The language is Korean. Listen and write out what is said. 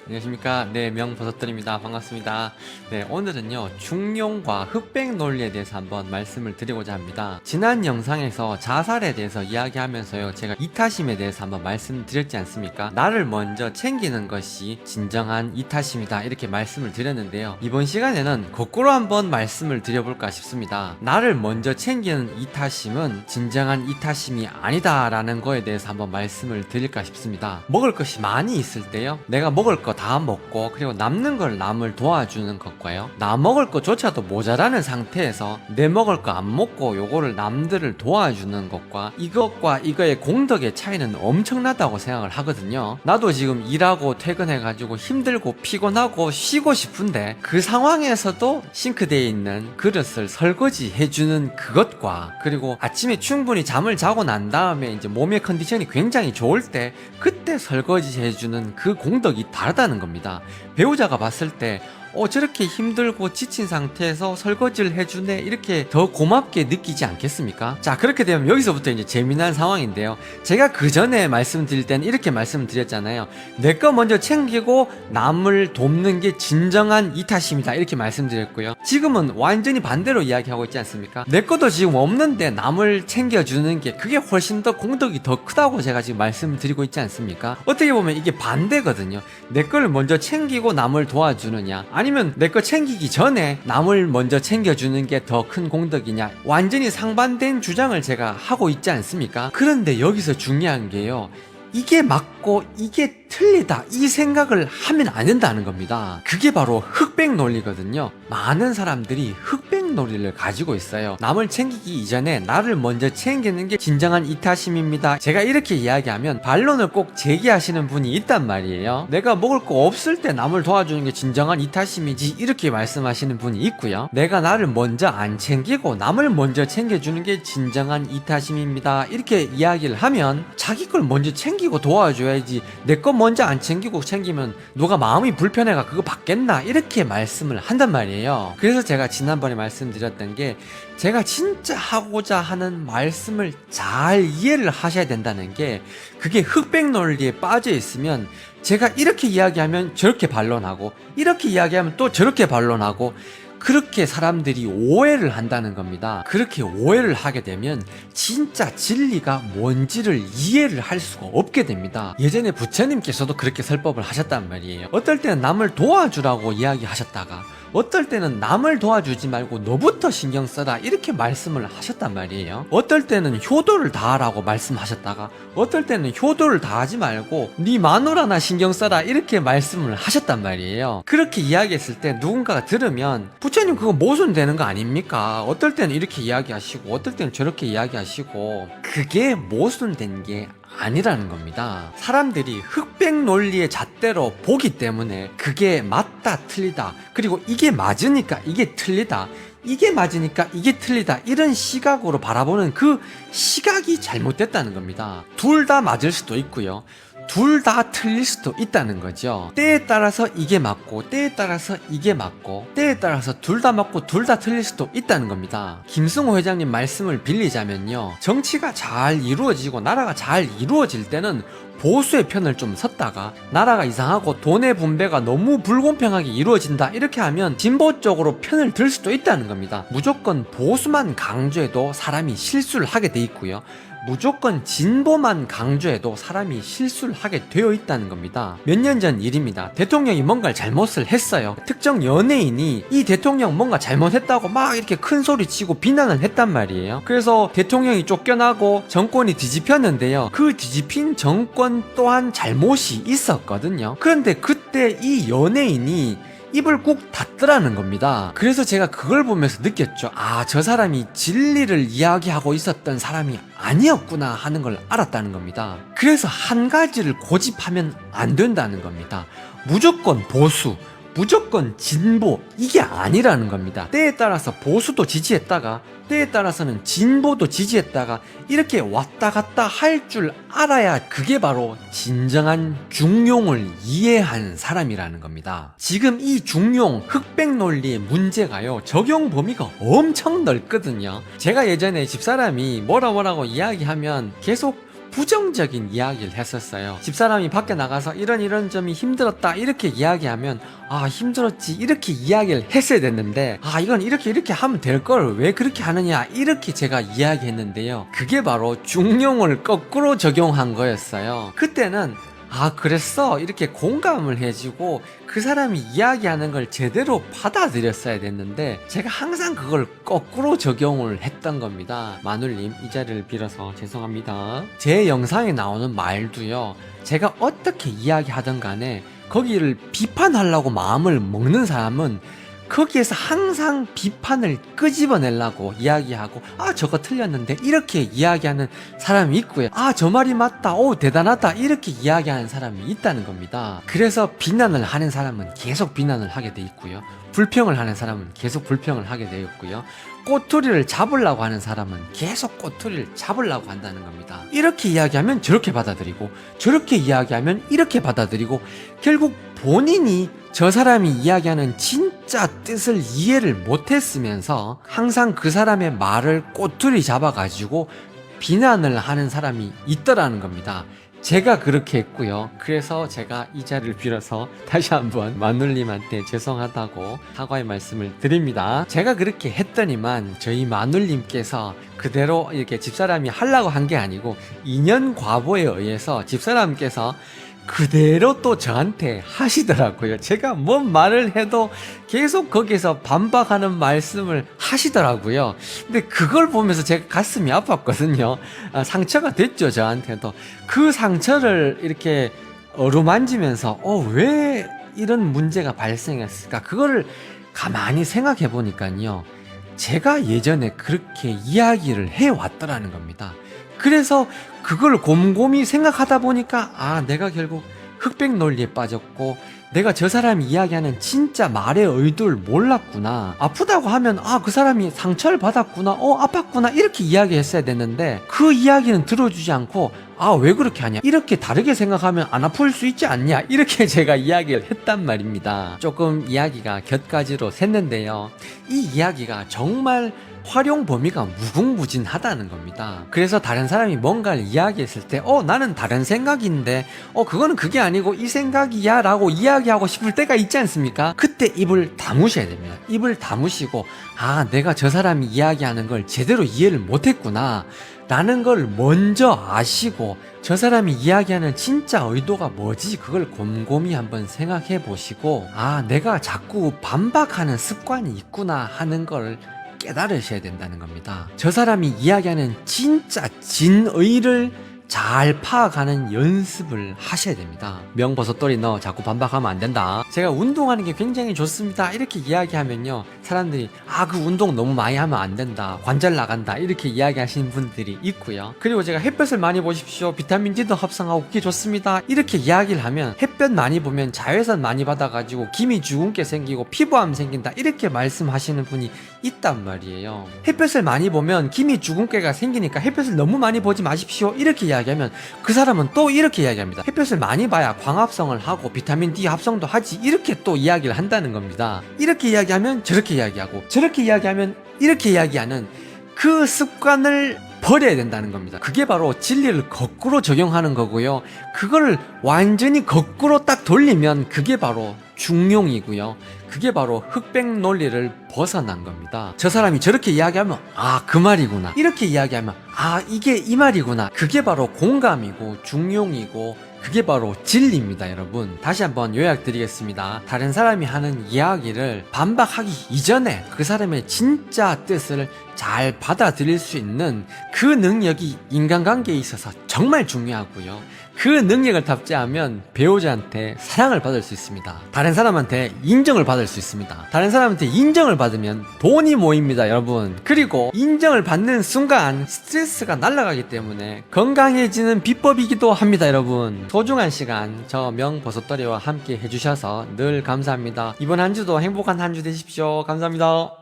안녕하십니까. 네, 명버섯들입니다. 반갑습니다. 네, 오늘은요, 중용과 흑백 논리에 대해서 한번 말씀을 드리고자 합니다. 지난 영상에서 자살에 대해서 이야기하면서요, 제가 이타심에 대해서 한번 말씀드렸지 않습니까? 나를 먼저 챙기는 것이 진정한 이타심이다. 이렇게 말씀을 드렸는데요. 이번 시간에는 거꾸로 한번 말씀을 드려볼까 싶습니다. 나를 먼저 챙기는 이타심은 진정한 이타심이 아니다라는 거에 대해서 한번 말씀을 드릴까 싶습니다. 먹을 것이 많이 있을 때요, 내가 먹을 거 다 먹고 그리고 남는 걸 남을 도와주는 것과요, 나 먹을 것조차도 모자라는 상태에서 내 먹을 거 안 먹고 요거를 남들을 도와주는 것과 이것과 이거의 공덕의 차이는 엄청나다고 생각을 하거든요. 나도 지금 일하고 퇴근해가지고 힘들고 피곤하고 쉬고 싶은데 그 상황에서도 싱크대에 있는 그릇을 설거지 해주는 그것과, 그리고 아침에 충분히 잠을 자고 난 다음에 이제 몸의 컨디션이 굉장히 좋을 때 그때 설거지 해주는 그 공덕이 다르다는 겁니다. 배우자가 봤을 때 저렇게 힘들고 지친 상태에서 설거지를 해주네, 이렇게 더 고맙게 느끼지 않겠습니까? 자, 그렇게 되면 여기서부터 이제 재미난 상황인데요. 제가 그 전에 말씀드릴 때는 이렇게 말씀드렸잖아요. 내 거 먼저 챙기고 남을 돕는 게 진정한 이타심이다, 이렇게 말씀드렸고요. 지금은 완전히 반대로 이야기하고 있지 않습니까? 내 것도 지금 없는데 남을 챙겨주는 게 그게 훨씬 더 공덕이 더 크다고 제가 지금 말씀드리고 있지 않습니까? 어떻게 보면 이게 반대거든요. 내 거를 먼저 챙기고 남을 도와주느냐, 아니면 내 거 챙기기 전에 남을 먼저 챙겨주는 게 더 큰 공덕이냐, 완전히 상반된 주장을 제가 하고 있지 않습니까? 그런데 여기서 중요한 게요, 이게 맞고 이게 틀리다, 이 생각을 하면 안 된다는 겁니다. 그게 바로 흑백 논리거든요. 많은 사람들이 흑백 논리를 가지고 있어요. 남을 챙기기 이전에 나를 먼저 챙기는 게 진정한 이타심입니다. 제가 이렇게 이야기하면 반론을 꼭 제기하시는 분이 있단 말이에요. 내가 먹을 거 없을 때 남을 도와주는 게 진정한 이타심이지, 이렇게 말씀하시는 분이 있고요. 내가 나를 먼저 안 챙기고 남을 먼저 챙겨주는 게 진정한 이타심입니다, 이렇게 이야기를 하면 자기 걸 먼저 챙기고 도와줘야지, 내 거 먼저 안 챙기고 챙기면 누가 마음이 불편해가 그거 받겠나, 이렇게 말씀을 한단 말이에요. 그래서 제가 지난번에 말씀드렸던 게, 제가 진짜 하고자 하는 말씀을 잘 이해를 하셔야 된다는 게, 그게 흑백 논리에 빠져 있으면 제가 이렇게 이야기하면 저렇게 반론하고, 이렇게 이야기하면 또 저렇게 반론하고, 그렇게 사람들이 오해를 한다는 겁니다. 그렇게 오해를 하게 되면 진짜 진리가 뭔지를 이해를 할 수가 없게 됩니다. 예전에 부처님께서도 그렇게 설법을 하셨단 말이에요. 어떨 때는 남을 도와주라고 이야기하셨다가, 어떨 때는 남을 도와주지 말고 너부터 신경 써라, 이렇게 말씀을 하셨단 말이에요. 어떨 때는 효도를 다하라고 말씀하셨다가, 어떨 때는 효도를 다하지 말고 네 마누라나 신경 써라, 이렇게 말씀을 하셨단 말이에요. 그렇게 이야기했을 때 누군가가 들으면 부처님 그거 모순되는 거 아닙니까? 어떨 때는 이렇게 이야기하시고 어떨 때는 저렇게 이야기하시고, 그게 모순된 게 아니라는 겁니다. 사람들이 흑백 논리의 잣대로 보기 때문에 그게 맞다 틀리다, 그리고 이게 맞으니까 이게 틀리다, 이게 맞으니까 이게 틀리다, 이런 시각으로 바라보는 그 시각이 잘못됐다는 겁니다. 둘 다 맞을 수도 있고요, 둘 다 틀릴 수도 있다는 거죠. 때에 따라서 이게 맞고 때에 따라서 이게 맞고 때에 따라서 둘 다 맞고 둘 다 틀릴 수도 있다는 겁니다. 김승호 회장님 말씀을 빌리자면요, 정치가 잘 이루어지고 나라가 잘 이루어질 때는 보수의 편을 좀 섰다가, 나라가 이상하고 돈의 분배가 너무 불공평하게 이루어진다, 이렇게 하면 진보 쪽으로 편을 들 수도 있다는 겁니다. 무조건 보수만 강조해도 사람이 실수를 하게 돼 있고요, 무조건 진보만 강조해도 사람이 실수를 하게 되어 있다는 겁니다. 몇 년 전 일입니다. 대통령이 뭔가를 잘못을 했어요. 특정 연예인이 이 대통령 뭔가 잘못했다고 막 이렇게 큰 소리 치고 비난을 했단 말이에요. 그래서 대통령이 쫓겨나고 정권이 뒤집혔는데요, 그 뒤집힌 정권 또한 잘못이 있었거든요. 그런데 그때 이 연예인이 입을 꾹 닫더라는 겁니다. 그래서 제가 그걸 보면서 느꼈죠. 아, 저 사람이 진리를 이야기하고 있었던 사람이 아니었구나 하는 걸 알았다는 겁니다. 그래서 한 가지를 고집하면 안 된다는 겁니다. 무조건 보수, 무조건 진보, 이게 아니라는 겁니다. 때에 따라서 보수도 지지했다가 때에 따라서는 진보도 지지했다가 이렇게 왔다 갔다 할 줄 알아야 그게 바로 진정한 중용을 이해한 사람이라는 겁니다. 지금 이 중용, 흑백 논리의 문제가요, 적용 범위가 엄청 넓거든요. 제가 예전에 집사람이 뭐라고 이야기하면 계속 부정적인 이야기를 했었어요. 집사람이 밖에 나가서 이런 점이 힘들었다 이렇게 이야기하면 아 힘들었지 이렇게 이야기를 했어야 됐는데 아 이건 이렇게 하면 될 걸 왜 그렇게 하느냐 이렇게 제가 이야기했는데요. 그게 바로 중용을 거꾸로 적용한 거였어요. 그때는 아 그랬어 이렇게 공감을 해주고 그 사람이 이야기하는 걸 제대로 받아들였어야 됐는데 제가 항상 그걸 거꾸로 적용을 했던 겁니다. 마눌님 이 자리를 빌어서 죄송합니다. 제 영상에 나오는 말도요 제가 어떻게 이야기하든 간에 거기를 비판하려고 마음을 먹는 사람은 거기에서 항상 비판을 끄집어내려고 이야기하고 아 저거 틀렸는데 이렇게 이야기하는 사람이 있고요. 아 저 말이 맞다 오 대단하다 이렇게 이야기하는 사람이 있다는 겁니다. 그래서 비난을 하는 사람은 계속 비난을 하게 돼 있고요. 불평을 하는 사람은 계속 불평을 하게 되어 있고요. 꼬투리를 잡으려고 하는 사람은 계속 꼬투리를 잡으려고 한다는 겁니다. 이렇게 이야기하면 저렇게 받아들이고 저렇게 이야기하면 이렇게 받아들이고 결국 본인이 저 사람이 이야기하는 진짜 뜻을 이해를 못했으면서 항상 그 사람의 말을 꼬투리 잡아가지고 비난을 하는 사람이 있더라는 겁니다. 제가 그렇게 했고요. 그래서 제가 이 자리를 빌어서 다시 한번 마눌님한테 죄송하다고 사과의 말씀을 드립니다. 제가 그렇게 했더니만 저희 마눌님께서 그대로 이렇게 집사람이 하려고 한 게 아니고 2년 과보에 의해서 집사람께서 그대로 또 저한테 하시더라고요. 제가 뭔 말을 해도 계속 거기서 반박하는 말씀을 하시더라고요. 근데 그걸 보면서 제가 가슴이 아팠거든요. 상처가 됐죠, 저한테도. 그 상처를 이렇게 어루만지면서 왜 이런 문제가 발생했을까? 그거를 가만히 생각해 보니까요. 제가 예전에 그렇게 이야기를 해왔더라는 겁니다. 그래서 그걸 곰곰이 생각하다 보니까 아 내가 결국 흑백 논리에 빠졌고 내가 저 사람이 이야기하는 진짜 말의 의도를 몰랐구나. 아프다고 하면 아 그 사람이 상처를 받았구나 아팠구나 이렇게 이야기했어야 됐는데 그 이야기는 들어주지 않고 아 왜 그렇게 하냐 이렇게 다르게 생각하면 안 아플 수 있지 않냐 이렇게 제가 이야기를 했단 말입니다. 조금 이야기가 곁가지로 샜는데요. 이 이야기가 정말 활용 범위가 무궁무진하다는 겁니다. 그래서 다른 사람이 뭔가를 이야기했을 때 나는 다른 생각인데 그거는 그게 아니고 이 생각이야 라고 이야기하고 싶을 때가 있지 않습니까? 그때 입을 다무셔야 됩니다. 입을 다무시고 아 내가 저 사람이 이야기하는 걸 제대로 이해를 못했구나 라는 걸 먼저 아시고 저 사람이 이야기하는 진짜 의도가 뭐지 그걸 곰곰이 한번 생각해 보시고 아 내가 자꾸 반박하는 습관이 있구나 하는 걸 깨달으셔야 된다는 겁니다. 저 사람이 이야기하는 진짜 진의를 잘 파악하는 연습을 하셔야 됩니다. 명버섯돌이 너 자꾸 반박하면 안 된다. 제가 운동하는 게 굉장히 좋습니다. 이렇게 이야기하면요. 사람들이 그 운동 너무 많이 하면 안 된다. 관절 나간다. 이렇게 이야기하시는 분들이 있고요. 그리고 제가 햇볕을 많이 보십시오. 비타민 D도 합성하고 그게 좋습니다. 이렇게 이야기를 하면 햇볕 많이 보면 자외선 많이 받아가지고 기미 주근깨 생기고 피부암 생긴다. 이렇게 말씀하시는 분이 있단 말이에요. 햇볕을 많이 보면 기미 주근깨가 생기니까 햇볕을 너무 많이 보지 마십시오. 이렇게 이야기하면 그 사람은 또 이렇게 이야기합니다. 햇볕을 많이 봐야 광합성을 하고 비타민 D 합성도 하지 이렇게 또 이야기를 한다는 겁니다. 이렇게 이야기하면 저렇게 이야기하고 저렇게 이야기하면 이렇게 이야기하는 그 습관을 버려야 된다는 겁니다. 그게 바로 진리를 거꾸로 적용하는 거고요. 그걸 완전히 거꾸로 딱 돌리면 그게 바로 중용이고요. 그게 바로 흑백 논리를 벗어난 겁니다. 저 사람이 저렇게 이야기하면 그 말이구나. 이렇게 이야기하면 이게 이 말이구나. 그게 바로 공감이고 중용이고 그게 바로 진리입니다, 여러분. 다시 한번 요약드리겠습니다. 다른 사람이 하는 이야기를 반박하기 이전에 그 사람의 진짜 뜻을 잘 받아들일 수 있는 그 능력이 인간관계에 있어서 정말 중요하고요. 그 능력을 탑재하면 배우자한테 사랑을 받을 수 있습니다. 다른 사람한테 인정을 받을 수 있습니다. 다른 사람한테 인정을 받으면 돈이 모입니다, 여러분. 그리고 인정을 받는 순간 스트레스가 날아가기 때문에 건강해지는 비법이기도 합니다, 여러분. 소중한 시간 저 명버섯돌이와 함께 해주셔서 늘 감사합니다. 이번 한 주도 행복한 한 주 되십시오. 감사합니다.